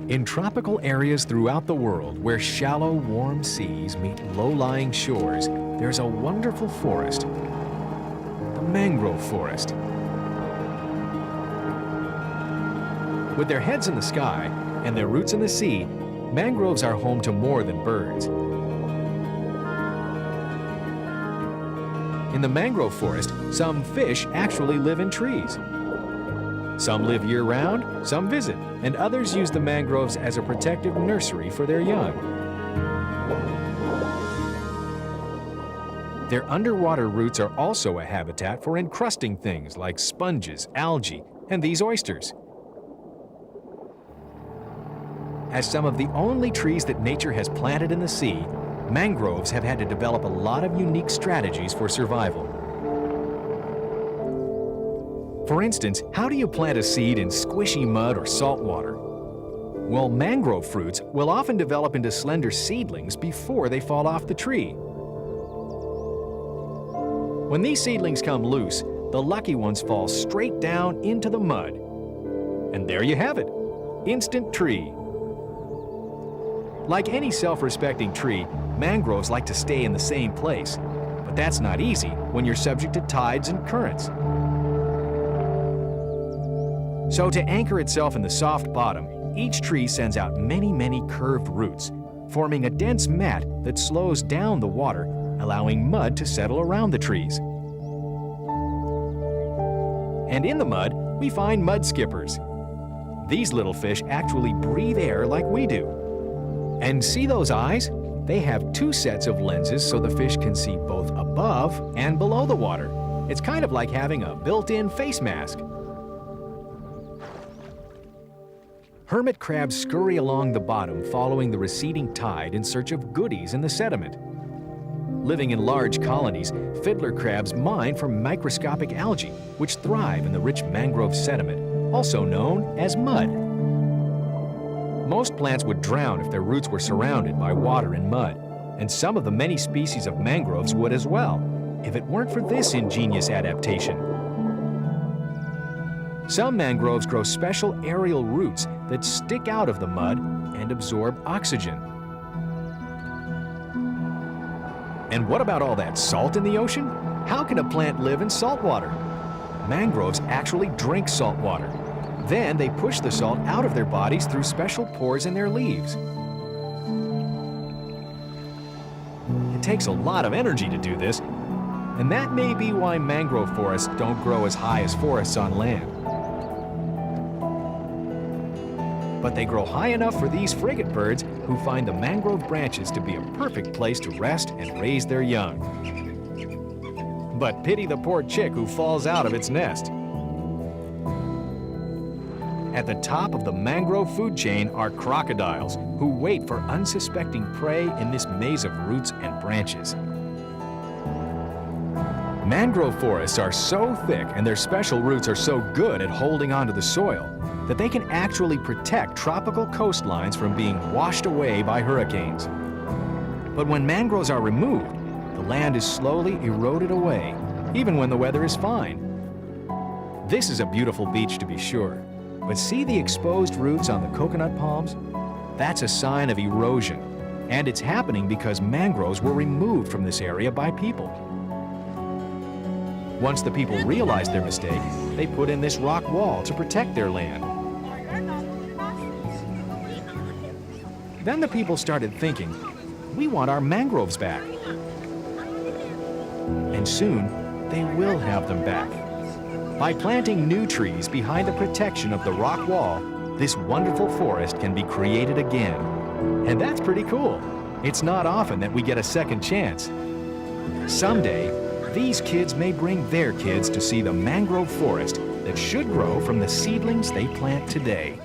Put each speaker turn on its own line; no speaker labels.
In tropical areas throughout the world where shallow, warm seas meet low-lying shores, there's a wonderful forest, the mangrove forest. With their heads in the sky and their roots in the sea, mangroves are home to more than birds. In the mangrove forest, some fish actually live in trees. Some live year-round, some visit, and others use the mangroves as a protective nursery for their young. Their underwater roots are also a habitat for encrusting things like sponges, algae, and these oysters. As some of the only trees that nature has planted in the sea, mangroves have had to develop a lot of unique strategies for survival. For instance, how do you plant a seed in squishy mud or salt water? Well, mangrove fruits will often develop into slender seedlings before they fall off the tree. When these seedlings come loose, the lucky ones fall straight down into the mud. And there you have it, instant tree. Like any self-respecting tree, mangroves like to stay in the same place. But that's not easy when you're subject to tides and currents. So to anchor itself in the soft bottom, each tree sends out many curved roots, forming a dense mat that slows down the water, allowing mud to settle around the trees. And in the mud, we find mud skippers. These little fish actually breathe air like we do. And see those eyes? They have two sets of lenses so the fish can see both above and below the water. It's kind of like having a built-in face mask. Hermit crabs scurry along the bottom following the receding tide in search of goodies in the sediment. Living in large colonies, fiddler crabs mine for microscopic algae, which thrive in the rich mangrove sediment, also known as mud. Most plants would drown if their roots were surrounded by water and mud, and some of the many species of mangroves would as well, if it weren't for this ingenious adaptation. Some mangroves grow special aerial roots that stick out of the mud and absorb oxygen. And what about all that salt in the ocean? How can a plant live in salt water? Mangroves actually drink salt water. Then they push the salt out of their bodies through special pores in their leaves. It takes a lot of energy to do this, and that may be why mangrove forests don't grow as high as forests on land. But they grow high enough for these frigate birds who find the mangrove branches to be a perfect place to rest and raise their young. But pity the poor chick who falls out of its nest. At the top of the mangrove food chain are crocodiles who wait for unsuspecting prey in this maze of roots and branches. Mangrove forests are so thick and their special roots are so good at holding onto the soil that they can actually protect tropical coastlines from being washed away by hurricanes. But when mangroves are removed, the land is slowly eroded away, even when the weather is fine. This is a beautiful beach to be sure, but see the exposed roots on the coconut palms? That's a sign of erosion, and it's happening because mangroves were removed from this area by people. Once the people realized their mistake, they put in this rock wall to protect their land. Then the people started thinking, we want our mangroves back. And soon, they will have them back. By planting new trees behind the protection of the rock wall, this wonderful forest can be created again. And that's pretty cool. It's not often that we get a second chance. Someday, these kids may bring their kids to see the mangrove forest that should grow from the seedlings they plant today.